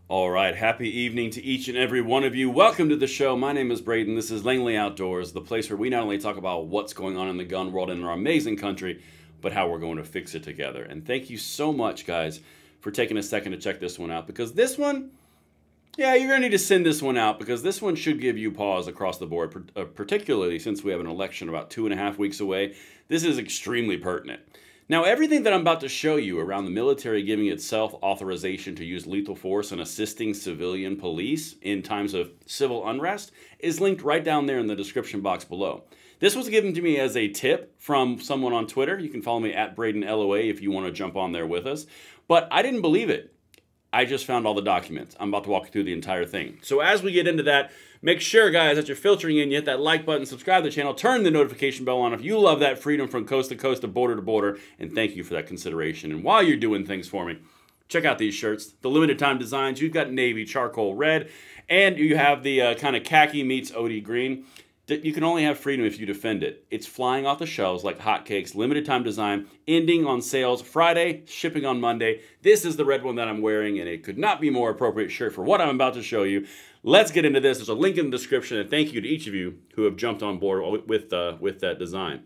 All right, happy evening to each and every one of you. Welcome to the show. My name is Braden. This is Langley Outdoors, the place where we not only talk about what's going on in the gun world in our amazing country, but how we're going to fix it together. And thank you so much, guys, for taking a second to check this one out, because this one, yeah, you're going to need to send this one out, because this one should give you pause across the board, particularly since we have an election about 2.5 weeks away. This is extremely pertinent. Now, everything that I'm about to show you around the military giving itself authorization to use lethal force and assisting civilian police in times of civil unrest is linked right down there in the description box below. This was given to me as a tip from someone on Twitter. You can follow me at BradenLOA if you want to jump on there with us. But I didn't believe it. I just found all the documents. I'm about to walk you through the entire thing. So as we get into that, make sure, guys, that you're filtering in. You hit that like button, subscribe to the channel, turn the notification bell on if you love that freedom from coast to coast to border, and thank you for that consideration. And while you're doing things for me, check out these shirts, the limited time designs. You've got navy, charcoal, red, and you have the kind of khaki meets OD green. You can only have freedom if you defend it. It's flying off the shelves like hotcakes, limited time design, ending on sales Friday, shipping on Monday. This is the red one that I'm wearing, and it could not be more appropriate shirt for what I'm about to show you. Let's get into this. There's a link in the description, and thank you to each of you who have jumped on board with that design.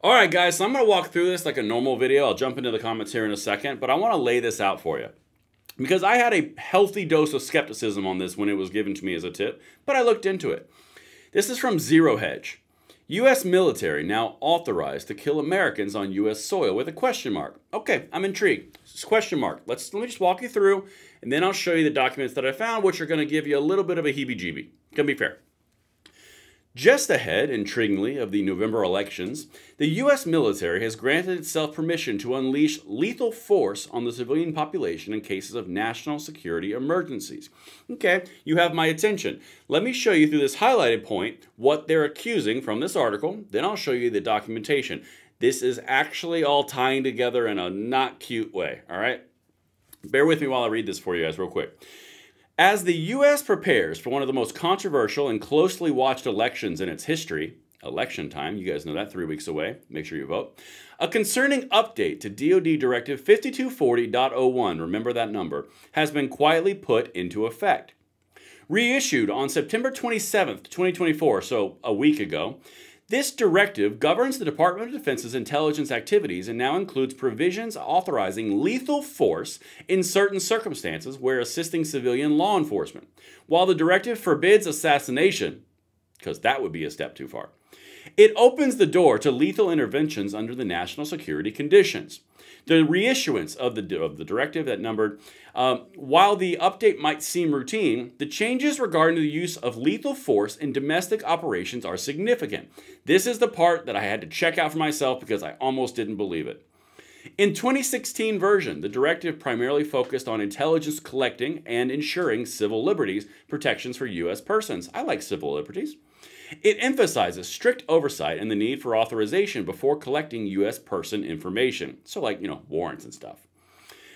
All right, guys, so I'm going to walk through this like a normal video. I'll jump into the comments here in a second, but I want to lay this out for you, because I had a healthy dose of skepticism on this when it was given to me as a tip, but I looked into it. This is from Zero Hedge. U.S. military now authorized to kill Americans on U.S. soil with a question mark. Okay, I'm intrigued. It's a question mark. Let me just walk you through, and then I'll show you the documents that I found, which are going to give you a little bit of a heebie-jeebie. Gonna be fair. Just ahead, intriguingly, of the November elections, the U.S. military has granted itself permission to unleash lethal force on the civilian population in cases of national security emergencies. Okay, you have my attention. Let me show you through this highlighted point what they're accusing from this article, then I'll show you the documentation. This is actually all tying together in a not cute way, all right? Bear with me while I read this for you guys real quick. As the U.S. prepares for one of the most controversial and closely watched elections in its history, election time, you guys know that, 3 weeks away, make sure you vote, a concerning update to DoD Directive 5240.01, remember that number, has been quietly put into effect. Reissued on September 27th, 2024, so a week ago, this directive governs the Department of Defense's intelligence activities and now includes provisions authorizing lethal force in certain circumstances where assisting civilian law enforcement. While the directive forbids assassination, because that would be a step too far, it opens the door to lethal interventions under the national security conditions. The reissuance of the directive that numbered, while the update might seem routine, the changes regarding the use of lethal force in domestic operations are significant. This is the part that I had to check out for myself because I almost didn't believe it. In 2016 version, the directive primarily focused on intelligence collecting and ensuring civil liberties protections for U.S. persons. I like civil liberties. It emphasizes strict oversight and the need for authorization before collecting U.S. person information. So like, warrants and stuff.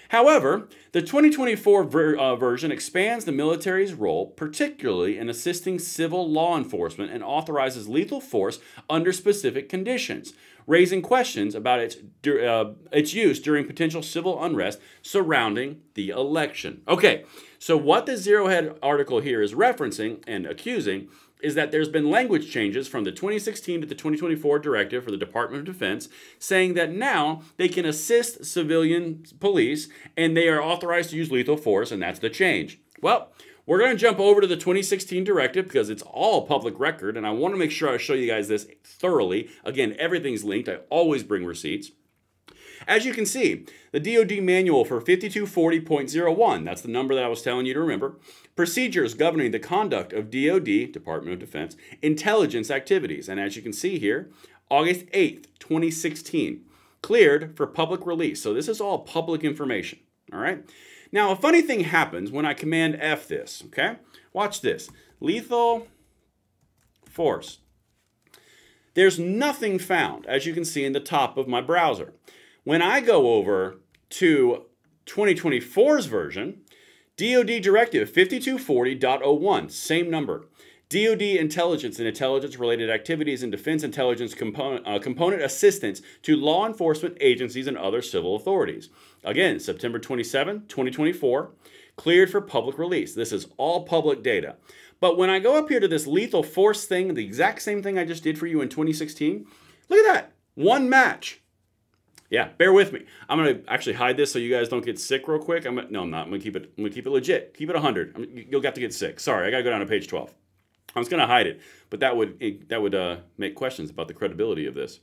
However, the 2024 version expands the military's role, particularly in assisting civil law enforcement, and authorizes lethal force under specific conditions, raising questions about its use during potential civil unrest surrounding the election. Okay, so what the Zero Hedge article here is referencing and accusing is that there's been language changes from the 2016 to the 2024 directive for the Department of Defense saying that now they can assist civilian police and they are authorized to use lethal force, and that's the change. Well, we're going to jump over to the 2016 directive because it's all public record, and I want to make sure I show you guys this thoroughly. Again, everything's linked. I always bring receipts. As you can see, the DoD manual for 5240.01, that's the number that I was telling you to remember, procedures governing the conduct of DoD, Department of Defense, intelligence activities. And as you can see here, August 8th, 2016, cleared for public release. So this is all public information, all right? Now, a funny thing happens when I Command F this, okay? Watch this. Lethal force. There's nothing found, as you can see in the top of my browser. When I go over to 2024's version, DoD Directive 5240.01, same number. DoD intelligence and intelligence-related activities and defense intelligence component assistance to law enforcement agencies and other civil authorities. Again, September 27, 2024, cleared for public release. This is all public data. But when I go up here to this lethal force thing, the exact same thing I just did for you in 2016, look at that. One match. Yeah, bear with me. I'm going to actually hide this so you guys don't get sick real quick. No, I'm not. I'm going to keep it legit. Keep it 100. You'll have to get sick. Sorry, I got to go down to page 12. I was going to hide it, but that would make questions about the credibility of this.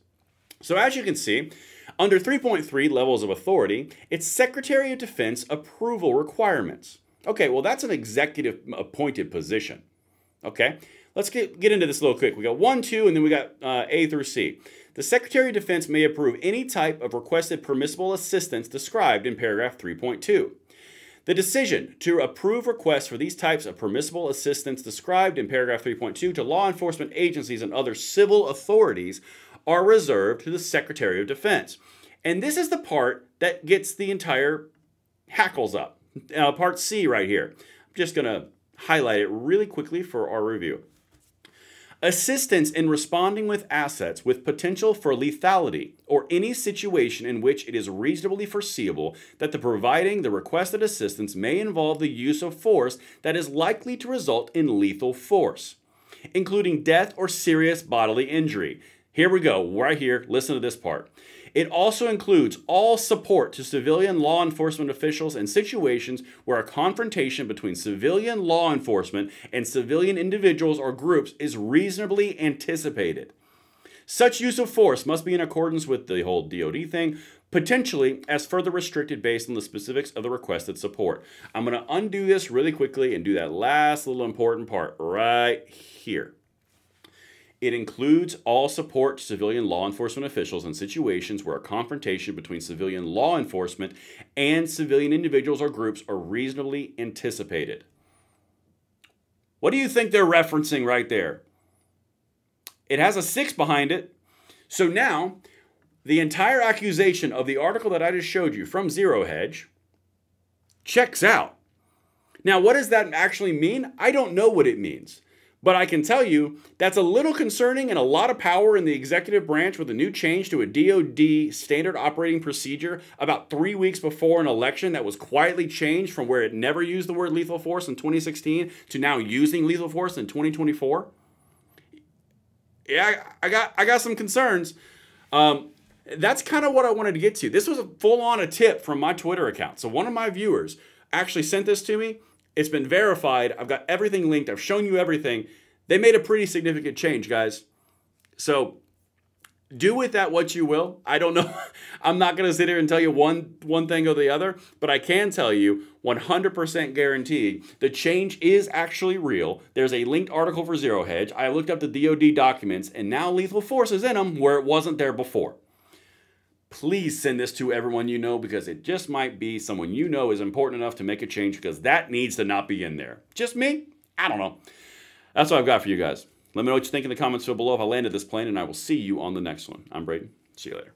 So as you can see, under 3.3 levels of authority, it's Secretary of Defense approval requirements. Okay, well that's an executive appointed position. Okay, let's get into this a little quick. We got 1, 2, and then we got A through C. The Secretary of Defense may approve any type of requested permissible assistance described in paragraph 3.2. The decision to approve requests for these types of permissible assistance described in paragraph 3.2 to law enforcement agencies and other civil authorities are reserved to the Secretary of Defense. And this is the part that gets the entire hackles up. Part C right here. I'm just going to highlight it really quickly for our review. Assistance in responding with assets with potential for lethality or any situation in which it is reasonably foreseeable that the providing the requested assistance may involve the use of force that is likely to result in lethal force, including death or serious bodily injury. Here we go, right here, listen to this part. It also includes all support to civilian law enforcement officials in situations where a confrontation between civilian law enforcement and civilian individuals or groups is reasonably anticipated. Such use of force must be in accordance with the whole DoD thing, potentially as further restricted based on the specifics of the requested support. I'm going to undo this really quickly and do that last little important part right here. It includes all support to civilian law enforcement officials in situations where a confrontation between civilian law enforcement and civilian individuals or groups are reasonably anticipated. What do you think they're referencing right there? It has a 6 behind it. So now, the entire accusation of the article that I just showed you from Zero Hedge checks out. Now, what does that actually mean? I don't know what it means. But I can tell you that's a little concerning and a lot of power in the executive branch with a new change to a DoD standard operating procedure about 3 weeks before an election that was quietly changed from where it never used the word lethal force in 2016 to now using lethal force in 2024. Yeah, I got some concerns. That's kind of what I wanted to get to. This was a full-on a tip from my Twitter account. So one of my viewers actually sent this to me. It's been verified. I've got everything linked. I've shown you everything. They made a pretty significant change, guys. So do with that what you will. I don't know. I'm not going to sit here and tell you one thing or the other, but I can tell you 100% guaranteed the change is actually real. There's a linked article for Zero Hedge. I looked up the DoD documents, and now lethal force is in them where it wasn't there before. Please send this to everyone you know because it just might be someone you know is important enough to make a change because that needs to not be in there. Just me? I don't know. That's what I've got for you guys. Let me know what you think in the comments below if I landed this plane, and I will see you on the next one. I'm Braden. See you later.